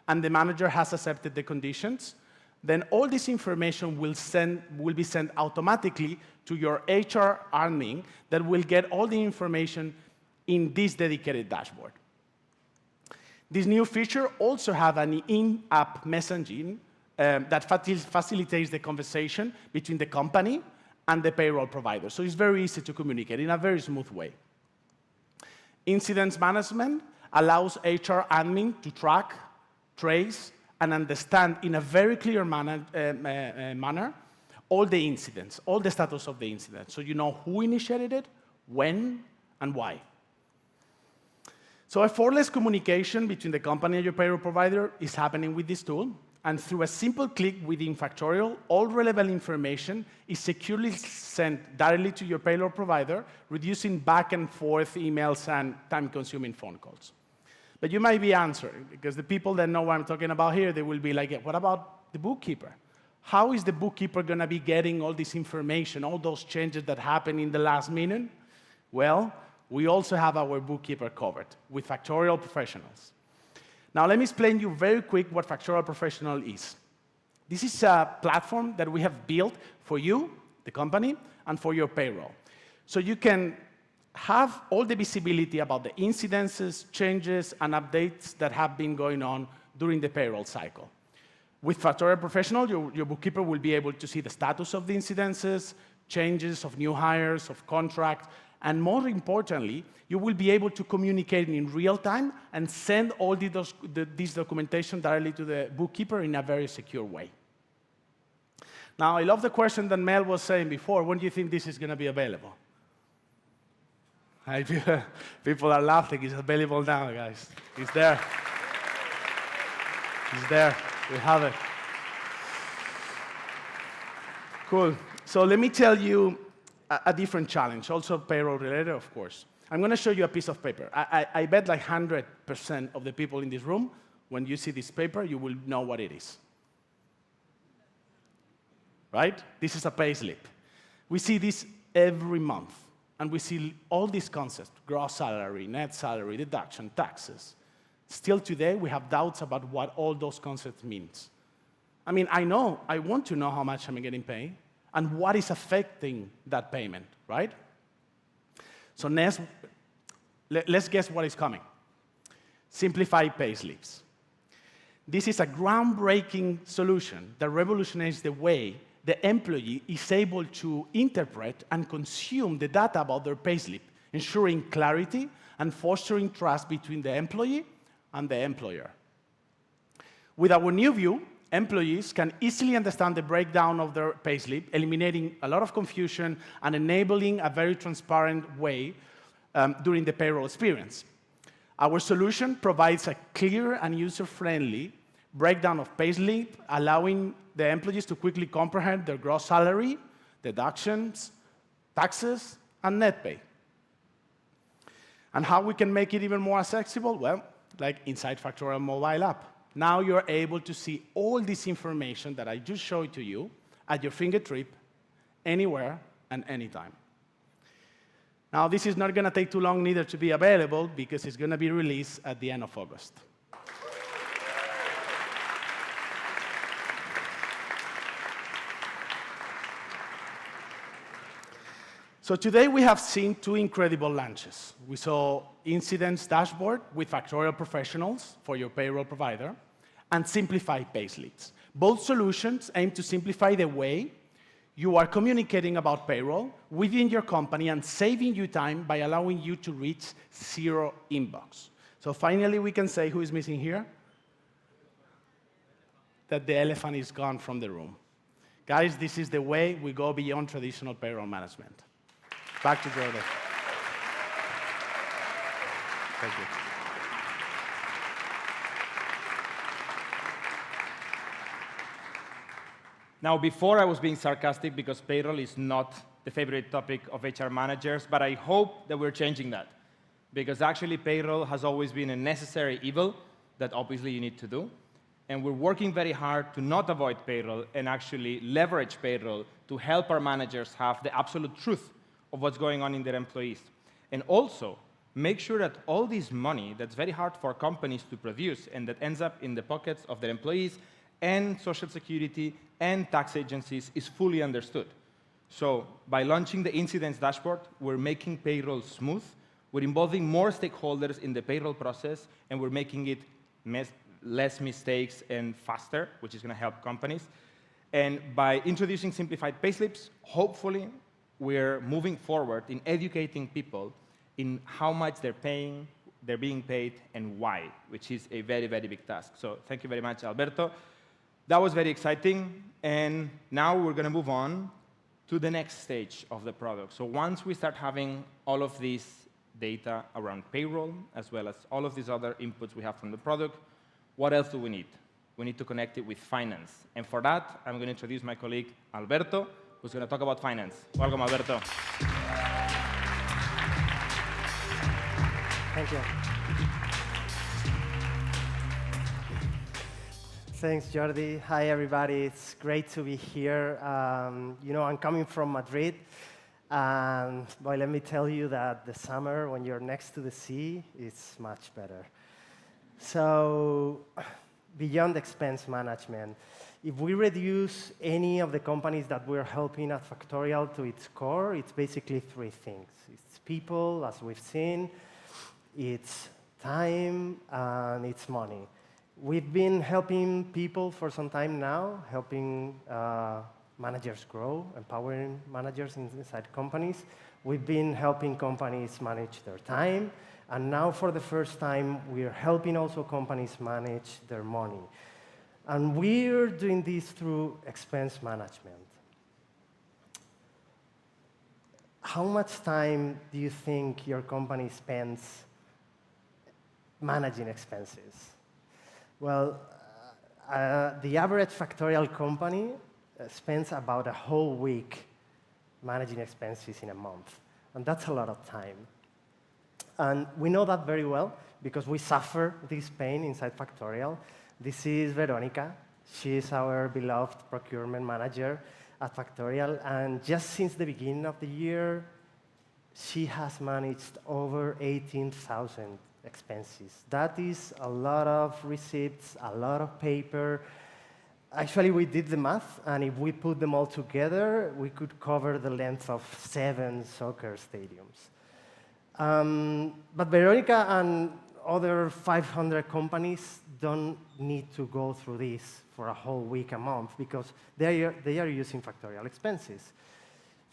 and the manager has accepted the conditions, then all this information will be sent automatically to your HR admin that will get all the information in this dedicated dashboard. This new feature also has an in-app messaging that facilitates the conversation between the company and the payroll provider. So it's very easy to communicate in a very smooth way. Incidents management allows HR admin to track, trace, and understand in a very clear manner all the incidents, all the status of the incident. So you know who initiated it, when, and why. So effortless communication between the company and your payroll provider is happening with this tool. And through a simple click within Factorial, all relevant information is securely sent directly to your payroll provider, reducing back and forth emails and time-consuming phone calls. But you might be answering, because the people that know what I'm talking about here, they will be like, what about the bookkeeper? How is the bookkeeper going to be getting all this information, all those changes that happen in the last minute? Well, we also have our bookkeeper covered with Factorial Professionals. Now, let me explain you very quick what Factorial Professional is. This is a platform that we have built for you, the company, and for your payroll. So you can have all the visibility about the incidences, changes, and updates that have been going on during the payroll cycle. With Factorial Professional, your bookkeeper will be able to see the status of the incidences, changes of new hires, of contracts, and more importantly, you will be able to communicate in real time and send all this documentation directly to the bookkeeper in a very secure way. Now, I love the question that Mel was saying before. When do you think this is going to be available? People are laughing. It's available now, guys. It's there. It's there. We have it. Cool. So let me tell you a different challenge, also payroll-related, of course. I'm going to show you a piece of paper. I bet like 100% of the people in this room, when you see this paper, you will know what it is. Right? This is a payslip. We see this every month, and we see all these concepts, gross salary, net salary, deduction, taxes. Still today, we have doubts about what all those concepts mean. I mean, I want to know how much I'm getting paid, and what is affecting that payment, right? So next, let's guess what is coming. Simplified payslips. This is a groundbreaking solution that revolutionizes the way the employee is able to interpret and consume the data about their payslip, ensuring clarity and fostering trust between the employee and the employer. With our new view, employees can easily understand the breakdown of their payslip, eliminating a lot of confusion and enabling a very transparent way during the payroll experience. Our solution provides a clear and user-friendly breakdown of payslip, allowing the employees to quickly comprehend their gross salary, deductions, taxes, and net pay. And how we can make it even more accessible? Well, like inside Factorial mobile app. Now you're able to see all this information that I just showed to you at your fingertip, anywhere and anytime. Now, this is not going to take too long neither to be available because it's going to be released at the end of August. So today we have seen two incredible launches. We saw Incidents Dashboard with Factorial Professionals for your payroll provider and Simplified Payslips. Both solutions aim to simplify the way you are communicating about payroll within your company and saving you time by allowing you to reach zero inbox. So finally, we can say who is missing here? That the elephant is gone from the room. Guys, this is the way we go beyond traditional payroll management. Back to Jordi. Thank you. Now, before I was being sarcastic because payroll is not the favorite topic of HR managers, but I hope that we're changing that. Because actually, payroll has always been a necessary evil that obviously you need to do. And we're working very hard to not avoid payroll and actually leverage payroll to help our managers have the absolute truth of what's going on in their employees. And also, make sure that all this money that's very hard for companies to produce and that ends up in the pockets of their employees and Social Security and tax agencies is fully understood. So by launching the Incidents Dashboard, we're making payroll smooth, We're involving more stakeholders in the payroll process, and we're making it less mistakes and faster, which is going to help companies. And by introducing simplified payslips, hopefully, we're moving forward in educating people in how much they're being paid, and why, which is a very, very big task. So thank you very much, Alberto. That was very exciting. And now we're going to move on to the next stage of the product. So once we start having all of this data around payroll, as well as all of these other inputs we have from the product, what else do we need? We need to connect it with finance. And for that, I'm going to introduce my colleague, Alberto, who's going to talk about finance. Welcome, Alberto. Thank you. Thanks, Jordi. Hi, everybody. It's great to be here. I'm coming from Madrid. And boy, let me tell you that the summer, when you're next to the sea, is much better. So, beyond expense management, if we reduce any of the companies that we're helping at Factorial to its core, it's basically three things. It's people, as we've seen, it's time, and it's money. We've been helping people for some time now, helping managers grow, empowering managers inside companies. We've been helping companies manage their time, and now for the first time, we're helping also companies manage their money. And we're doing this through expense management. How much time do you think your company spends managing expenses? Well, the average Factorial company spends about a whole week managing expenses in a month. And that's a lot of time. And we know that very well because we suffer this pain inside Factorial. This is Veronica. She is our beloved procurement manager at Factorial. And just since the beginning of the year, she has managed over 18,000 expenses. That is a lot of receipts, a lot of paper. Actually, we did the math, and if we put them all together, we could cover the length of 7 soccer stadiums. But Veronica and other 500 companies don't need to go through this for a whole week, a month, because they are using Factorial Expenses.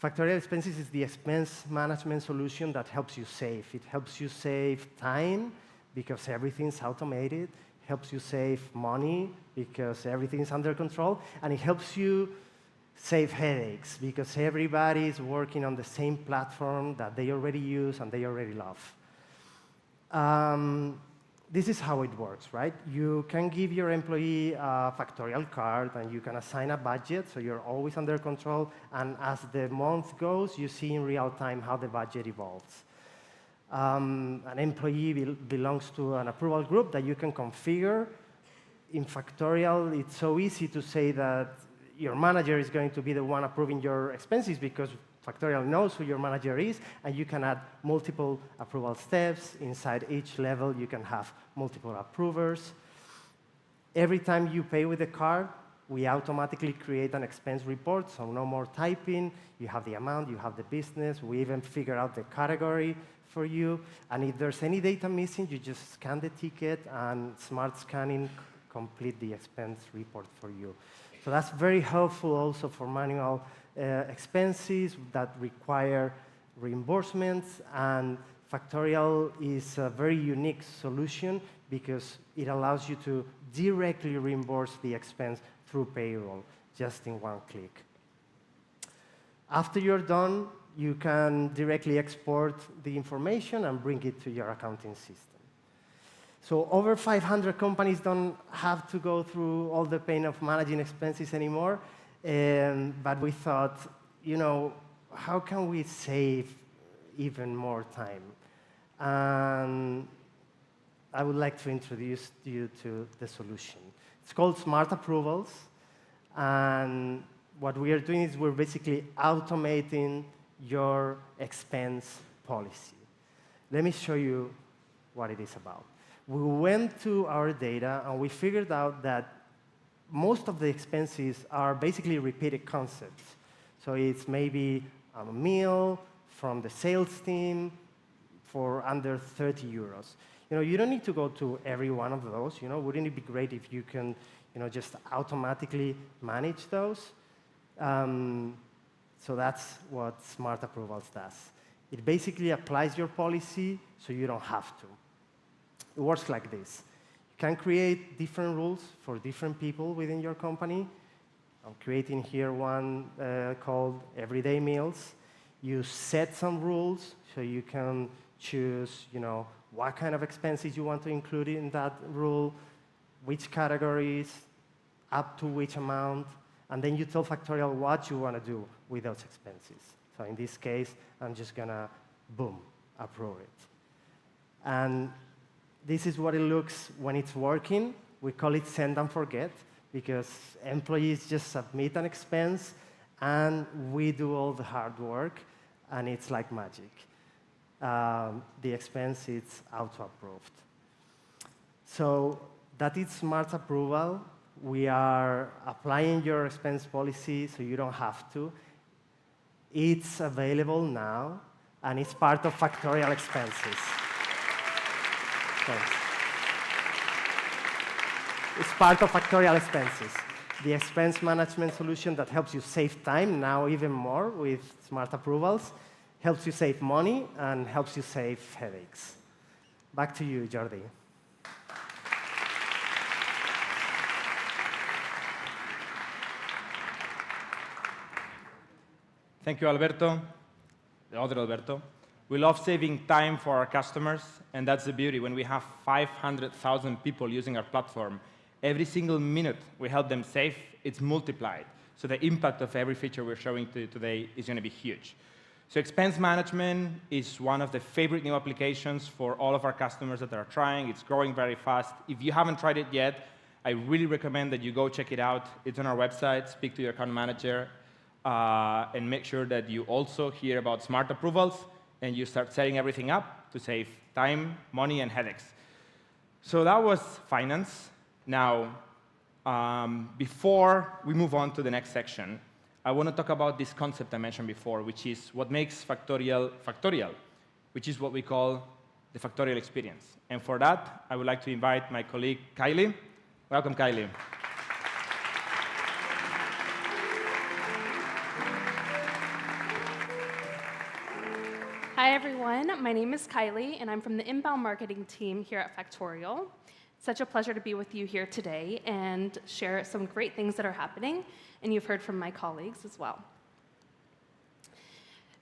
Factorial Expenses is the expense management solution that helps you save. It helps you save time because everything's automated, helps you save money because everything's under control, and it helps you save headaches because everybody is working on the same platform that they already use and they already love. This is how it works, right? You can give your employee a Factorial card, and you can assign a budget, so you're always under control. And as the month goes, you see in real time how the budget evolves. An employee belongs to an approval group that you can configure. In Factorial, it's so easy to say that your manager is going to be the one approving your expenses because Factorial knows who your manager is, and you can add multiple approval steps. Inside each level, you can have multiple approvers. Every time you pay with a card, we automatically create an expense report, so no more typing. You have the amount, you have the business. We even figure out the category for you. And if there's any data missing, you just scan the ticket, and smart scanning complete the expense report for you. So that's very helpful also for manual expenses that require reimbursements, and Factorial is a very unique solution because it allows you to directly reimburse the expense through payroll, just in one click. After you're done, you can directly export the information and bring it to your accounting system. So over 500 companies don't have to go through all the pain of managing expenses anymore. But we thought, how can we save even more time? And I would like to introduce you to the solution. It's called Smart Approvals. And what we are doing is we're basically automating your expense policy. Let me show you what it is about. We went to our data, and we figured out that most of the expenses are basically repeated concepts. So it's maybe a meal from the sales team for under 30 euros. You don't need to go to every one of those. Wouldn't it be great if you can, just automatically manage those? So that's what Smart Approvals does. It basically applies your policy so you don't have to. It works like this. You can create different rules for different people within your company. I'm creating here one called Everyday Meals. You set some rules so you can choose, what kind of expenses you want to include in that rule, which categories, up to which amount, and then you tell Factorial what you want to do with those expenses. So in this case, I'm just going to, boom, approve it. And this is what it looks when it's working. We call it send and forget, because employees just submit an expense, and we do all the hard work, and it's like magic. The expense is auto-approved. So that is Smart Approval. We are applying your expense policy so you don't have to. It's available now, and it's part of Factorial expenses. Thanks. It's part of Factorial expenses, the expense management solution that helps you save time, now even more with Smart Approvals, helps you save money, and helps you save headaches. Back to you, Jordi. Thank you, Alberto, the other Alberto. We love saving time for our customers, and that's the beauty. When we have 500,000 people using our platform, every single minute we help them save, it's multiplied. So the impact of every feature we're showing today is going to be huge. So expense management is one of the favorite new applications for all of our customers that are trying. It's growing very fast. If you haven't tried it yet, I really recommend that you go check it out. It's on our website. Speak to your account manager. And make sure that you also hear about Smart Approvals and you start setting everything up to save time, money, and headaches. So that was finance. Now, before we move on to the next section, I want to talk about this concept I mentioned before, which is what makes Factorial Factorial, which is what we call the Factorial experience. And for that, I would like to invite my colleague, Kylie. Welcome, Kylie. Hi, everyone. My name is Kylie, and I'm from the inbound marketing team here at Factorial. It's such a pleasure to be with you here today and share some great things that are happening, and you've heard from my colleagues as well.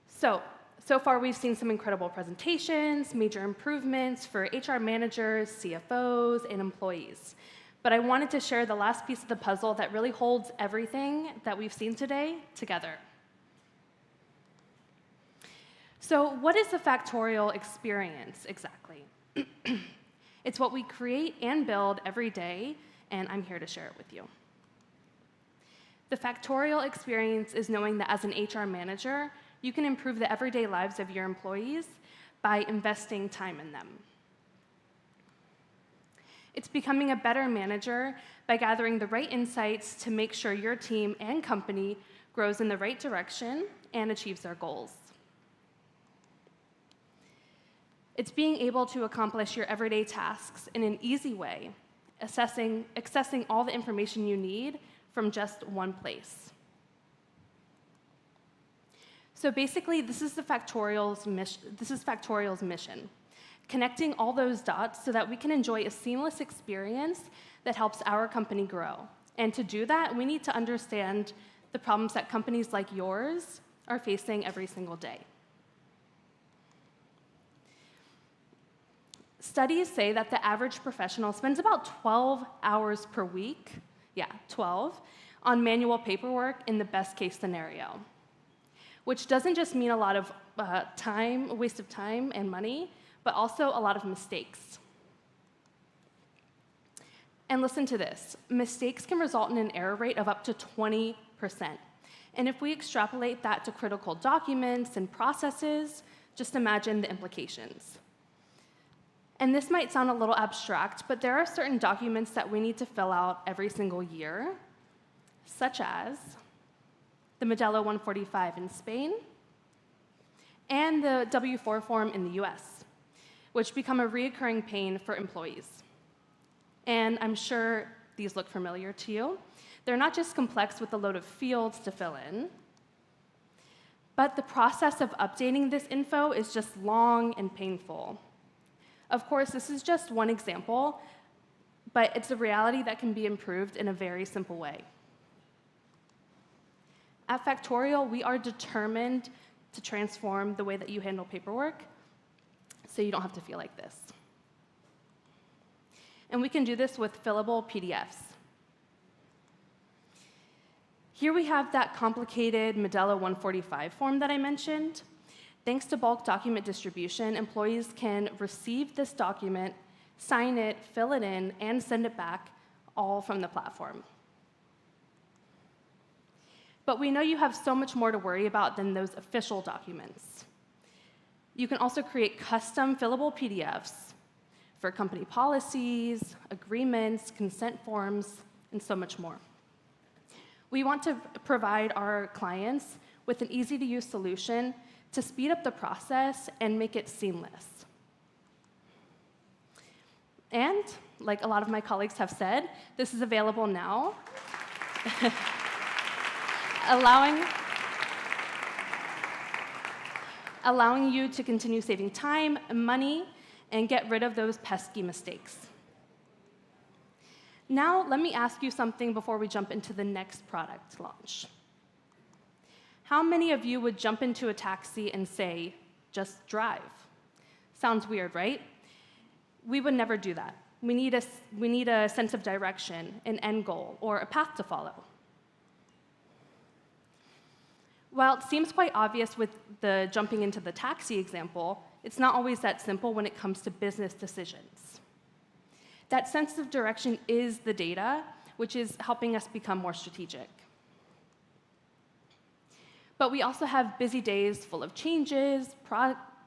So far we've seen some incredible presentations, major improvements for HR managers, CFOs, and employees. But I wanted to share the last piece of the puzzle that really holds everything that we've seen today together. So what is the Factorial experience exactly? It's what we create and build every day, and I'm here to share it with you. The Factorial experience is knowing that as an HR manager, you can improve the everyday lives of your employees by investing time in them. It's becoming a better manager by gathering the right insights to make sure your team and company grows in the right direction and achieves their goals. It's being able to accomplish your everyday tasks in an easy way, accessing all the information you need from just one place. So basically, this is Factorial's mission, connecting all those dots so that we can enjoy a seamless experience that helps our company grow. And to do that, we need to understand the problems that companies like yours are facing every single day. Studies say that the average professional spends about 12 hours per week, 12, on manual paperwork in the best case scenario, which doesn't just mean a lot of waste of time and money, but also a lot of mistakes. And listen to this, mistakes can result in an error rate of up to 20%. And if we extrapolate that to critical documents and processes, just imagine the implications. And this might sound a little abstract, but there are certain documents that we need to fill out every single year, such as the Modelo 145 in Spain and the W-4 form in the US. which become a recurring pain for employees. And I'm sure these look familiar to you. They're not just complex with a load of fields to fill in, but the process of updating this info is just long and painful. Of course, this is just one example, but it's a reality that can be improved in a very simple way. At Factorial, we are determined to transform the way that you handle paperwork so you don't have to feel like this. And we can do this with fillable PDFs. Here we have that complicated Modelo 145 form that I mentioned. Thanks to bulk document distribution, employees can receive this document, sign it, fill it in, and send it back, all from the platform. But we know you have so much more to worry about than those official documents. You can also create custom fillable PDFs for company policies, agreements, consent forms, and so much more. We want to provide our clients with an easy-to-use solution to speed up the process and make it seamless. And, like a lot of my colleagues have said, this is available now, allowing you to continue saving time, money, and get rid of those pesky mistakes. Now, let me ask you something before we jump into the next product launch. How many of you would jump into a taxi and say, just drive? Sounds weird, right? We would never do that. We need a sense of direction, an end goal, or a path to follow. While it seems quite obvious with the jumping into the taxi example, it's not always that simple when it comes to business decisions. That sense of direction is the data, which is helping us become more strategic. But we also have busy days full of changes,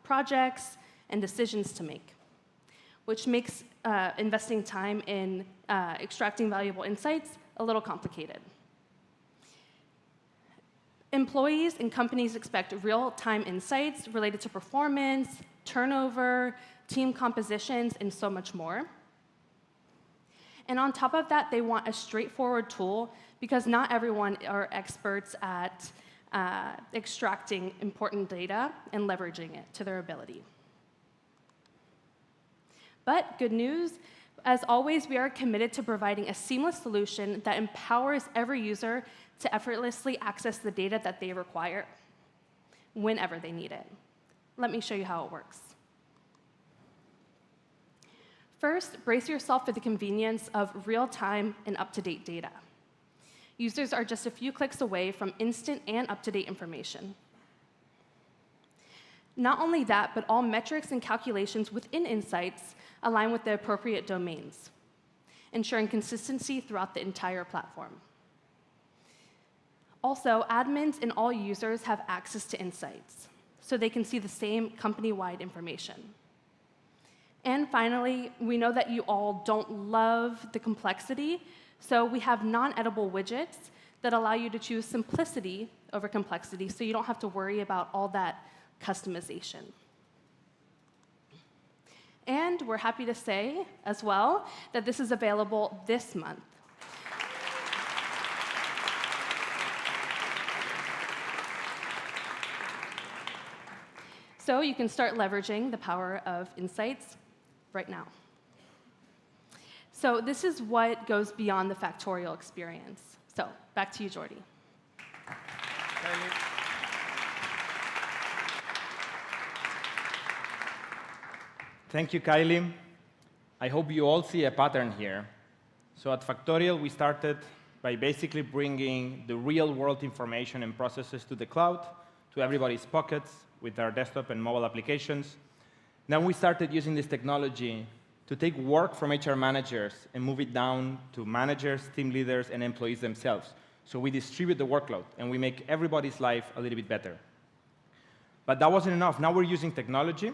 projects, and decisions to make, which makes investing time in extracting valuable insights a little complicated. Employees and companies expect real-time insights related to performance, turnover, team compositions, and so much more. And on top of that, they want a straightforward tool because not everyone are experts at extracting important data and leveraging it to their ability. But good news, as always, we are committed to providing a seamless solution that empowers every user to effortlessly access the data that they require whenever they need it. Let me show you how it works. First, brace yourself for the convenience of real-time and up-to-date data. Users are just a few clicks away from instant and up-to-date information. Not only that, but all metrics and calculations within Insights align with the appropriate domains, ensuring consistency throughout the entire platform. Also, admins and all users have access to Insights, so they can see the same company-wide information. And finally, we know that you all don't love the complexity, so we have non-editable widgets that allow you to choose simplicity over complexity, so you don't have to worry about all that customization. And we're happy to say, as well, that this is available this month. So you can start leveraging the power of Insights right now. So this is what goes beyond the Factorial experience. So back to you, Jordi. Thank you, Kylie. I hope you all see a pattern here. So at Factorial, we started by basically bringing the real-world information and processes to the cloud, to everybody's pockets with our desktop and mobile applications. Then we started using this technology to take work from HR managers and move it down to managers, team leaders, and employees themselves. So we distribute the workload, and we make everybody's life a little bit better. But that wasn't enough. Now we're using technology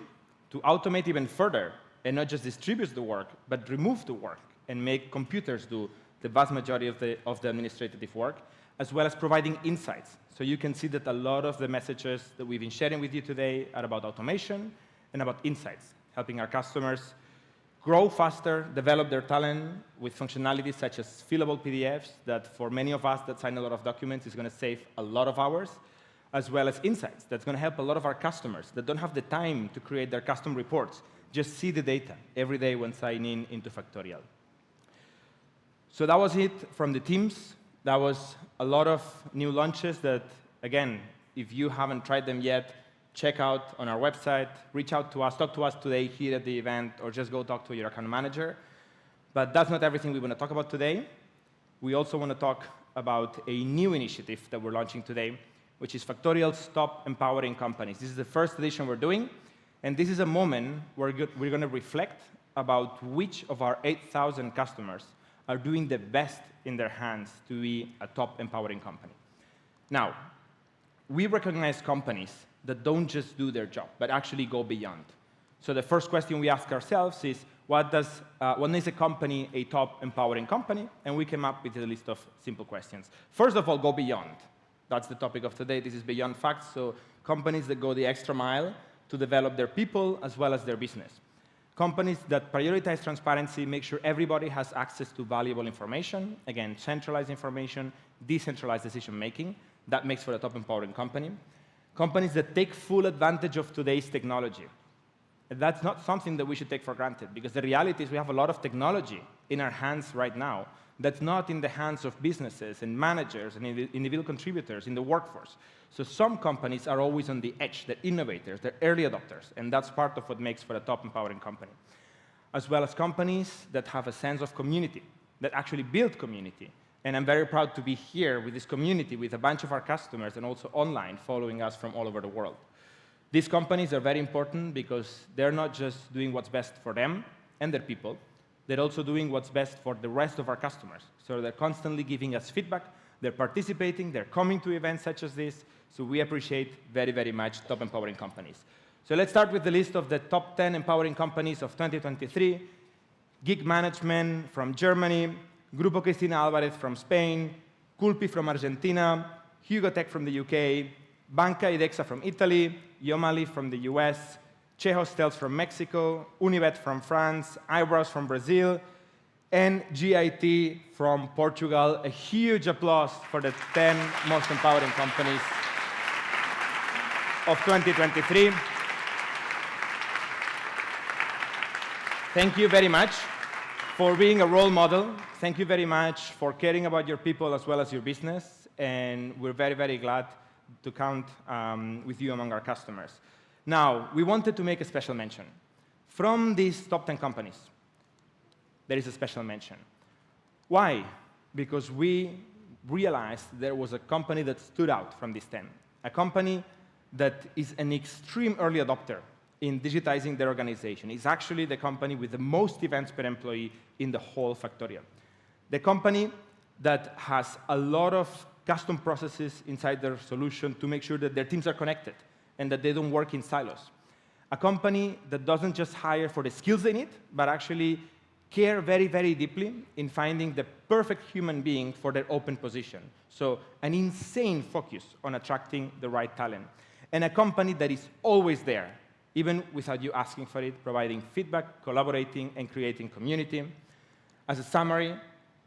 to automate even further, and not just distribute the work, but remove the work and make computers do the vast majority of the administrative work, as well as providing insights. So you can see that a lot of the messages that we've been sharing with you today are about automation and about insights. helping our customers grow faster, develop their talent with functionalities such as fillable PDFs that for many of us that sign a lot of documents is going to save a lot of hours, as well as insights that's going to help a lot of our customers that don't have the time to create their custom reports, just see the data every day when signing into Factorial. So that was it from the teams. That was a lot of new launches that, again, if you haven't tried them yet, check out on our website, reach out to us, talk to us today here at the event, or just go talk to your account manager. But that's not everything we want to talk about today. We also want to talk about a new initiative that we're launching today, which is Factorial's Top Empowering Companies. This is the first edition we're doing, and this is a moment where we're going to reflect about which of our 8,000 customers are doing the best in their hands to be a top empowering company. Now, we recognize companies that don't just do their job, but actually go beyond. So the first question we ask ourselves is, what makes a company a top empowering company? And we came up with a list of simple questions. First of all, go beyond. That's the topic of today. This is beyond facts, so companies that go the extra mile to develop their people as well as their business. Companies that prioritize transparency, make sure everybody has access to valuable information. Again, centralized information, decentralized decision-making. That makes for a top empowering company. Companies that take full advantage of today's technology. And that's not something that we should take for granted, because the reality is we have a lot of technology in our hands right now that's not in the hands of businesses and managers and individual contributors in the workforce. So some companies are always on the edge. They're innovators, they're early adopters, and that's part of what makes for a top empowering company. As well as companies that have a sense of community, that actually build community. And I'm very proud to be here with this community, with a bunch of our customers, and also online, following us from all over the world. These companies are very important because they're not just doing what's best for them and their people, they're also doing what's best for the rest of our customers. So they're constantly giving us feedback, they're participating, they're coming to events such as this, so we appreciate very, very much top empowering companies. So let's start with the list of the top 10 empowering companies of 2023. Gig Management from Germany, Grupo Cristina Álvarez from Spain, Culpi from Argentina, Hugo Tech from the UK, Banca Idexa from Italy, Yomali from the US, Che Hostels from Mexico, Unibet from France, Eyebrows from Brazil, and GIT from Portugal. A huge applause for the 10 most empowering companies of 2023. Thank you very much for being a role model. Thank you very much for caring about your people as well as your business. And we're very, very glad to count with you among our customers. Now, we wanted to make a special mention. From these top 10 companies, there is a special mention. Why? Because we realized there was a company that stood out from these 10. A company that is an extreme early adopter in digitizing their organization. It's actually the company with the most events per employee in the whole Factorial. The company that has a lot of custom processes inside their solution to make sure that their teams are connected and that they don't work in silos. A company that doesn't just hire for the skills they need, but actually care very, very deeply in finding the perfect human being for their open position. So an insane focus on attracting the right talent. And a company that is always there, even without you asking for it, providing feedback, collaborating, and creating community. As a summary,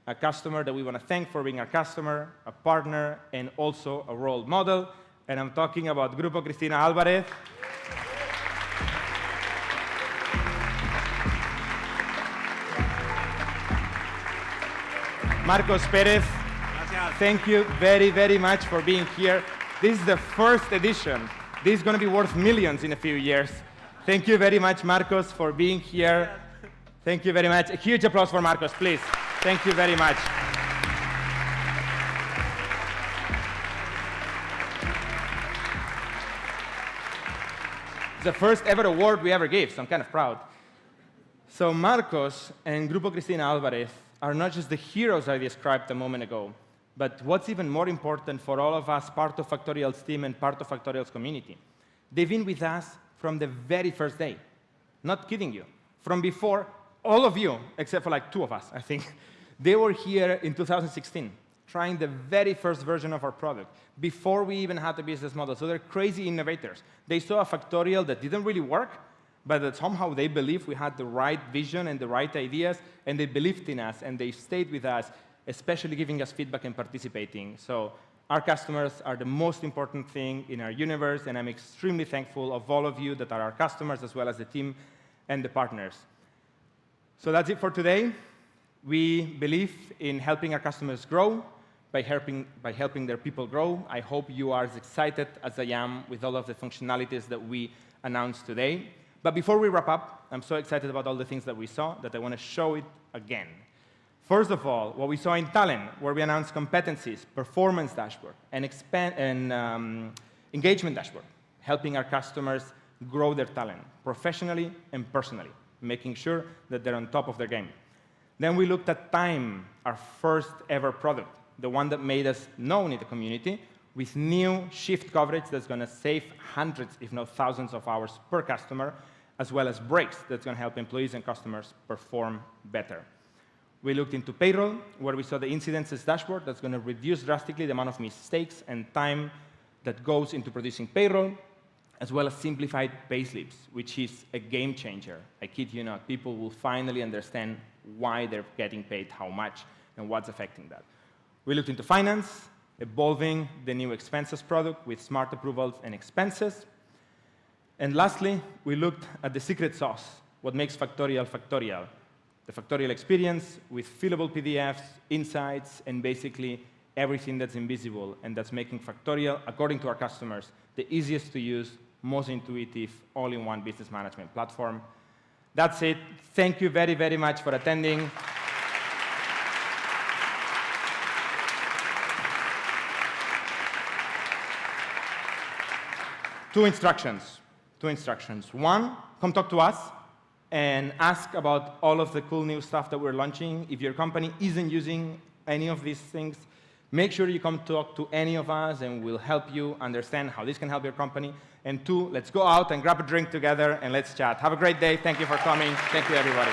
a customer that we want to thank for being our customer, a partner, and also a role model. And I'm talking about Grupo Cristina Álvarez. Marcos Pérez, thank you very, very much for being here. This is the first edition. This is going to be worth millions in a few years. Thank you very much, Marcos, for being here. Thank you very much. A huge applause for Marcos, please. Thank you very much. It's the first ever award we ever gave, so I'm kind of proud. So Marcos and Grupo Cristina Álvarez are not just the heroes I described a moment ago, but what's even more important for all of us, part of Factorial's team and part of Factorial's community. They've been with us from the very first day. Not kidding you. From before, all of you, except for like 2 of us, I think, they were here in 2016, trying the very first version of our product, before we even had the business model. So they're crazy innovators. They saw a Factorial that didn't really work, but that somehow they believe we had the right vision and the right ideas, and they believed in us, and they stayed with us, especially giving us feedback and participating. So our customers are the most important thing in our universe, and I'm extremely thankful of all of you that are our customers, as well as the team and the partners. So that's it for today. We believe in helping our customers grow by helping their people grow. I hope you are as excited as I am with all of the functionalities that we announced today. But before we wrap up, I'm so excited about all the things that we saw that I want to show it again. First of all, what we saw in Talent, where we announced competencies, performance dashboard, and engagement dashboard, helping our customers grow their talent professionally and personally, making sure that they're on top of their game. Then we looked at Time, our first ever product, the one that made us known in the community, with new shift coverage that's going to save hundreds, if not thousands, of hours per customer, as well as breaks that's going to help employees and customers perform better. We looked into Payroll, where we saw the incidences dashboard that's going to reduce drastically the amount of mistakes and time that goes into producing payroll, as well as simplified payslips, which is a game changer. I kid you not. People will finally understand why they're getting paid how much and what's affecting that. We looked into Finance, evolving the new expenses product with smart approvals and expenses. And lastly, we looked at the secret sauce, what makes Factorial Factorial. The Factorial experience with fillable PDFs, insights, and basically everything that's invisible, and that's making Factorial, according to our customers, the easiest to use, most intuitive, all-in-one business management platform. That's it. Thank you very, very much for attending. Two instructions. One, come talk to us and ask about all of the cool new stuff that we're launching. If your company isn't using any of these things, make sure you come talk to any of us, and we'll help you understand how this can help your company. And two, let's go out and grab a drink together, and let's chat. Have a great day. Thank you for coming. Thank you, everybody.